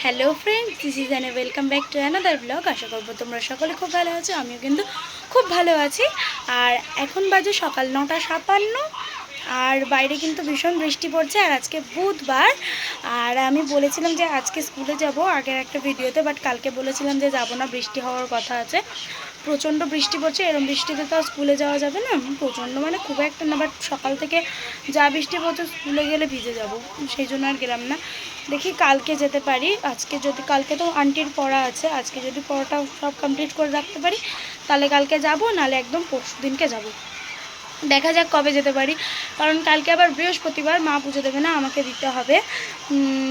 Hello friend, this is an welcome back to another blog. আশা করবো তোমরা সকলে খুব ভালো আছো, আমিও কিন্তু খুব ভালো আছি। আর এখন বাজে সকাল 9:57, আর বাইরে কিন্তু ভীষণ বৃষ্টি পড়ছে। আর আজকে বুধবার, আর আমি বলেছিলাম যে আজকে স্কুলে যাব আগের একটা ভিডিওতে, বাট কালকে বলেছিলাম যে যাব না, বৃষ্টি হওয়ার কথা আছে। প্রচণ্ড বৃষ্টি পড়ছে, এরকম বৃষ্টিতে তো স্কুলে যাওয়া যাবে না। প্রচণ্ড মানে খুব একটা না, বাট সকাল থেকে যা বৃষ্টি পড়ছে স্কুলে গেলে ভিজে যাব, সেই জন্য আর গেলাম না। দেখি কালকে যেতে পারি। আজকে যদি, কালকে তো আন্টির পড়া আছে, আজকে যদি পড়াটা সব কমপ্লিট করে রাখতে পারি তাহলে কালকে যাব, নাহলে একদম পরশু দিনকে যাব। দেখা যাক কবে যেতে পারি, কারণ কালকে আবার বৃহস্পতিবার, মা পুজো দেবে না, আমাকে দিতে হবে,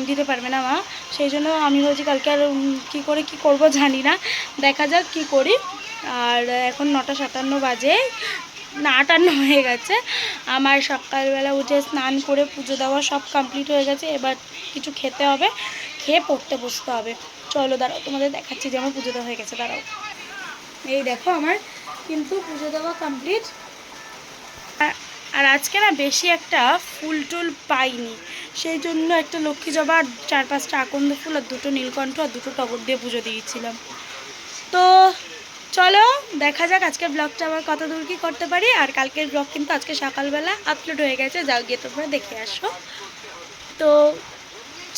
দিতে পারবে না মা। সেই জন্য আমি ভাবছি কালকে আর কী করব জানি না, দেখা যাক কি করি। আর এখন 9:57 বাজে, না 58 হয়ে গেছে। আমার সকালবেলা উঠে স্নান করে পুজো দেওয়া সব কমপ্লিট হয়ে গেছে। এবার কিছু খেতে হবে, খেয়ে পড়তে বসতে হবে। চলো দাঁড়াও, তোমাদের দেখাচ্ছি যে আমার পুজো দেওয়া হয়ে গেছে। দাঁড়াও, এই দেখো আমার কিন্তু পুজো দেওয়া কমপ্লিট। আর আজকে না বেশি একটা ফুল টুল পাইনি, সেই জন্য একটা লক্ষ্মী জবা, আর 4-5টা আকন্দ ফুল, আর 2টো নীলকণ্ঠ, আর 2টো টগর দিয়ে পুজো দিয়েছিলাম। তো চলো দেখা যাক আজকের ব্লগটা আবার কত দূর কী করতে পারি। আর কালকের ব্লগ কিন্তু আজকে সকালবেলা আপলোড হয়ে গেছে, যাও গিয়ে তোমরা দেখে আসো। তো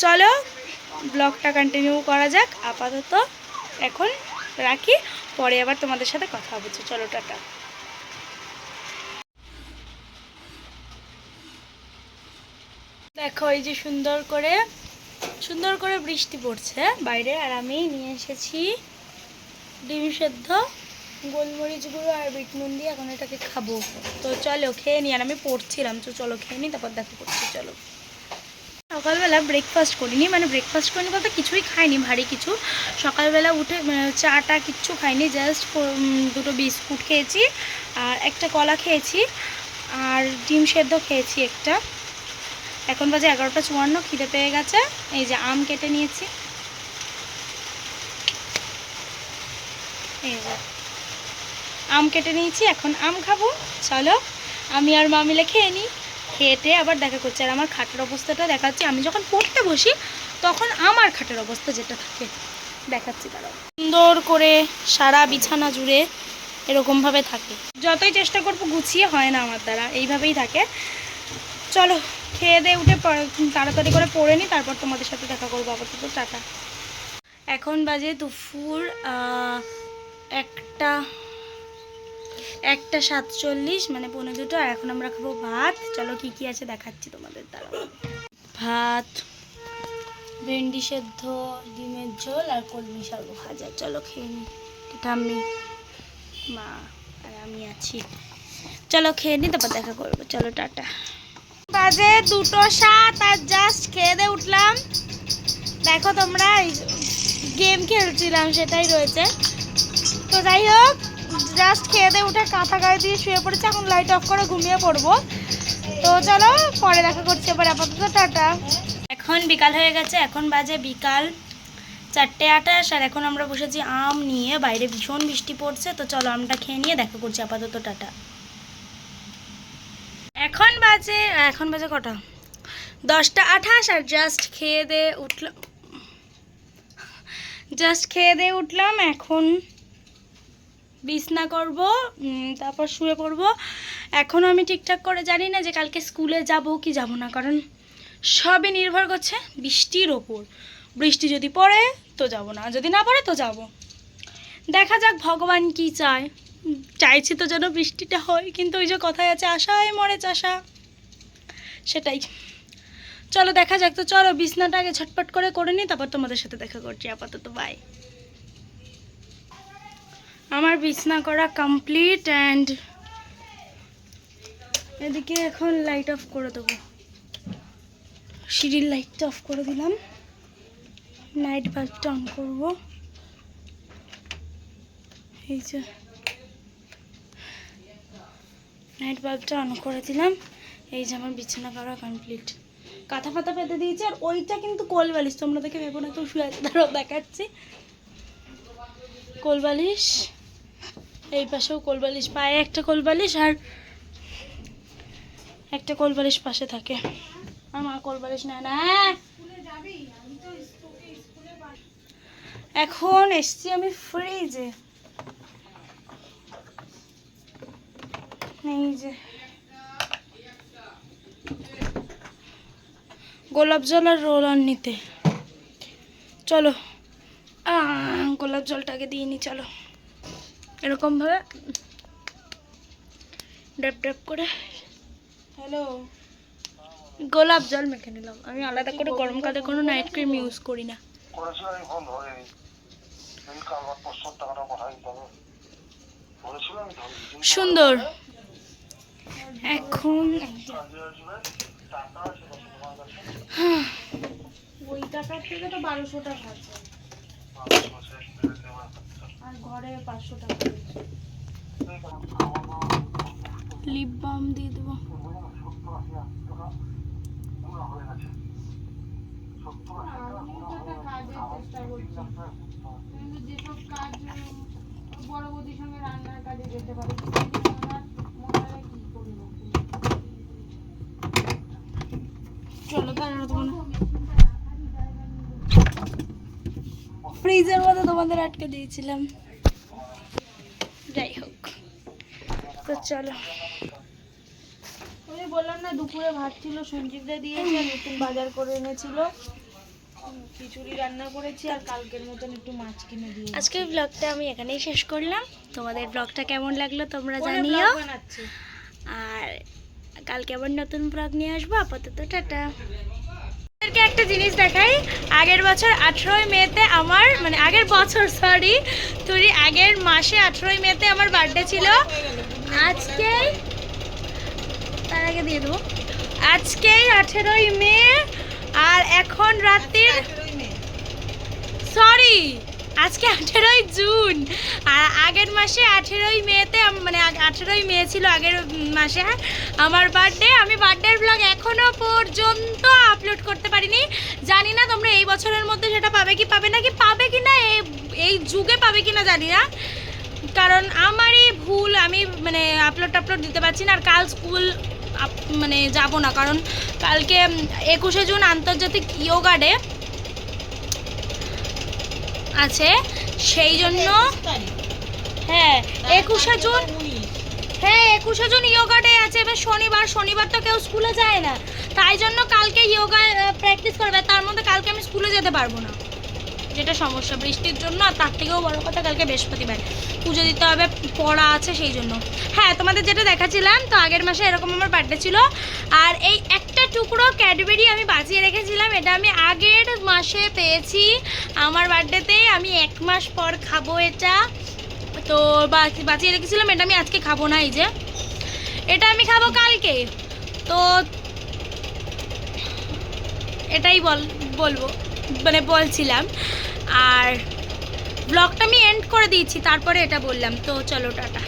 চলো ব্লগটা কন্টিনিউ করা যাক। আপাতত এখন রাখি, পরে আবার তোমাদের সাথে কথা হচ্ছে। চলো টাটা। দেখো এই যে সুন্দর করে বৃষ্টি পড়ছে বাইরে, আর আমি নিয়ে এসেছি ডিম সেদ্ধ, গোলমরিচ গুঁড়ো আর বিট নুন দিয়ে। এখন এটাকে খাবো, তো চলো খেয়ে নিই। আর আমি পড়ছিলাম, তো চলো খেয়ে নিই, তারপর দেখা করছি। চলো। সকালবেলা ব্রেকফাস্ট করিনি, মানে ব্রেকফাস্ট করিনি বলতে কিছুই খাইনি ভারী কিছু। সকালবেলা উঠে চাটা কিচ্ছু খাইনি, জাস্ট 2টো বিস্কুট খেয়েছি, আর একটা কলা খেয়েছি, আর ডিম সেদ্ধ খেয়েছি একটা। এখন বাজে 11:54, খিদে পেয়ে গেছে। এই যে আম কেটে নিয়েছি, এই যে আম কেটে নিয়েছি, এখন আম খাবো। চলো আমি আর মা মিলে খেয়ে নিই, খেতে আবার দেখা করছি। আর আমার খাটের অবস্থাটা দেখাচ্ছি, আমি যখন পড়তে বসি তখন আমার খাটের অবস্থা যেটা থাকে দেখাচ্ছি। তারা সুন্দর করে সারা বিছানা জুড়ে এরকমভাবে থাকে, যতই চেষ্টা করবো গুছিয়ে হয় না আমার দ্বারা, এইভাবেই থাকে। চলো খেয়ে দিয়ে উঠে তাড়াতাড়ি করে পড়ে নিই, তারপর তোমাদের সাথে দেখা করবো। আপাতত টাটা। এখন বাজে দুপুর 1:47, মানে 1:45, আর এখন আমরা খাবো ভাত। চলো কি কি আছে দেখাচ্ছি তোমাদের দ্বারা। ভাত, ভেন্ডি সেদ্ধ, ডিমের ঝোল, আর কলমি শাক ভাজা। চলো খেয়ে নিই, ঠাম্মি, মা আর আমি আছি। চলো খেয়ে নিই, তারপর দেখা করবো। চলো টাটা। বাজে 2:07, আর জাস্ট খেয়ে দিয়ে উঠলাম। দেখো তোমরা, গেম খেলছিলাম সেটাই রয়েছে। তো যাই হোক, জাস্ট খেয়ে দিয়ে উঠে কাঁথা গায়ে দিয়ে শুয়ে পড়েছে, এখন লাইট অফ করে ঘুমিয়ে পড়বো। তো চলো পরে দেখা করছি এবার, আপাতত টাটা। এখন বিকাল হয়ে গেছে, এখন বাজে বিকাল 4:28, আর এখন আমরা বসেছি আম নিয়ে। বাইরে ভীষণ বৃষ্টি পড়ছে, তো চলো আমটা খেয়ে নিয়ে দেখা করছি। আপাতত টাটা। এখন বাজে কটা, 10:28, আর জাস্ট খেয়ে দিয়ে উঠলাম। এখন বিছনা করব, তারপর শুয়ে পড়ব। এখনও আমি ঠিকঠাক করে জানি না যে কালকে স্কুলে যাব কি যাব না, কারণ সবই নির্ভর করছে বৃষ্টির ওপর। বৃষ্টি যদি পড়ে তো যাব না, যদি না পড়ে তো যাব। দেখা যাক ভগবান কি চায়। চাইছি তো যেন বৃষ্টিটা হয়, কিন্তু ওই যে কথায় আছে আশায় মরে চাষা, সেটাই। চলো দেখা যাক। তো চলো বিছনাটা আগে ঝটপট করে নিই, তারপর তোমাদের সাথে দেখা করছি। আপাতত বাই। আমার বিছনা করা কমপ্লিট, অ্যান্ড এদিকে এখন লাইট অফ করে দেবো। সিঁড়ির লাইটটা অফ করে দিলাম, নাইট বাল্বটা অন করবো। এই যে নাইট বাল্বটা অন করে দিলাম। এই যে আমার বিছানা করা কমপ্লিট, কাঁথা ফাতা পেতে দিয়েছি। আর ওইটা কিন্তু কোলবালিশ, তোমরা দেখে ভেবো না কেউ শুয়ে আছে, তারাও দেখাচ্ছি। কোলবালিশ, এই পাশেও কোলবালিশ, পায়ে একটা কোলবালিশ, আর একটা কোলবালিশ পাশে থাকে। আর মা কোলবালিশ নেয় না। এখন এসছি আমি ফ্রিজে, এই যে গোলাপ জল আর রোল অন নিতে। চলো গোলাপ জলটাকে দিয়ে নি, চলো এরকমভাবে ড্যাপ ড্যাপ করে। হ্যালো, গোলাপ জল মেখে নিলাম। আমি আলাদা করে গরমকালে কোনো নাইট ক্রিম ইউজ করি না। সুন্দর। এখন ওই টাকার থেকে তো 1200 টাকা আছে, আর ঘরে 500 টাকা। লিপ বাম দিয়ে দেবো। যেসব কাজ বড় বৌদির সঙ্গে রান্নার কাজে যেতে পারে, চলো ফ্রিজের মধ্যে তোমাদের আটকে দিয়েছিলাম। যাই হোক, তো চলো। আমি বললাম না দুপুরে ভাত ছিল, সঞ্জীবদা দিয়েছে, নতুন বাজার করে এনেছিল, খিচুড়ি রান্না করেছি, আর কালকের মতন একটু মাছ কিনে দিয়ে। আজকের ব্লগটা আমি এখানেই শেষ করলাম। তোমাদের ব্লগটা কেমন লাগলো তোমরা জানিও, আর কালকে আবার নতুন ব্লগ নিয়ে আসবো। আপাতত টাটা। আপনাদেরকে একটা জিনিস দেখাই। আগের বছর 18ই মেতে আমার, মানে আগের বছর সরি তুই আগের মাসে 18ই মেতে আমার বার্থডে ছিল। আজকে তার আগে দিয়ে দেবো, আজকেই 18ই মে, আর এখন রাত্রির সরি আজকে 18ই জুন, আর আগের মাসে 18ই মেতে, মানে 18ই মে ছিল আগের মাসে আমার বার্থডে। আমি বার্থডের ব্লগ এখনো পর্যন্ত আপলোড করতে পারিনি। জানি না তোমরা এই বছরের মধ্যে সেটা পাবে কি পাবে না, কি পাবে কি না, এই যুগে পাবে কি না জানি না, কারণ আমারই ভুল। আমি মানে আপলোড দিতে পারছি না। আর কাল স্কুল মানে যাব না, কারণ কালকে 21শে জুন আন্তর্জাতিক ইয়োগা ডে আছে, সেই জন্য। হ্যাঁ 21শে জুন, হ্যাঁ 21শে জুন ইয়োগা ডে আছে। এবার শনিবার তো কেউ স্কুলে যায় না, তাই জন্য কালকে ইয়োগা প্র্যাকটিস করবে। তার মধ্যে কালকে আমি স্কুলে যেতে পারবো না, যেটা সমস্যা বৃষ্টির জন্য। আর তার থেকেও বড় কথা, কালকে বৃহস্পতিবার পুজো দিতে হবে, পড়া আছে, সেই জন্য। হ্যাঁ তোমাদের যেটা দেখাচ্ছিলাম, তো আগের মাসে এরকম আমার বার্থডে ছিল, আর এই একটা টুকরো ক্যাডবেরি আমি বাঁচিয়ে রেখেছিলাম। এটা আমি আগের মাসে পেয়েছি আমার বার্থডেতে। আমি 1 মাস পর খাবো এটা, তো বাঁচিয়ে রেখেছিলাম। এটা আমি আজকে খাবো না, এই যে এটা আমি খাবো কালকে। তো এটাই বলবো, মানে বলছিলাম। আর ব্লগটা আমি এন্ড করে দিয়েছি, তারপরে এটা বললাম। তো চলো টাটা।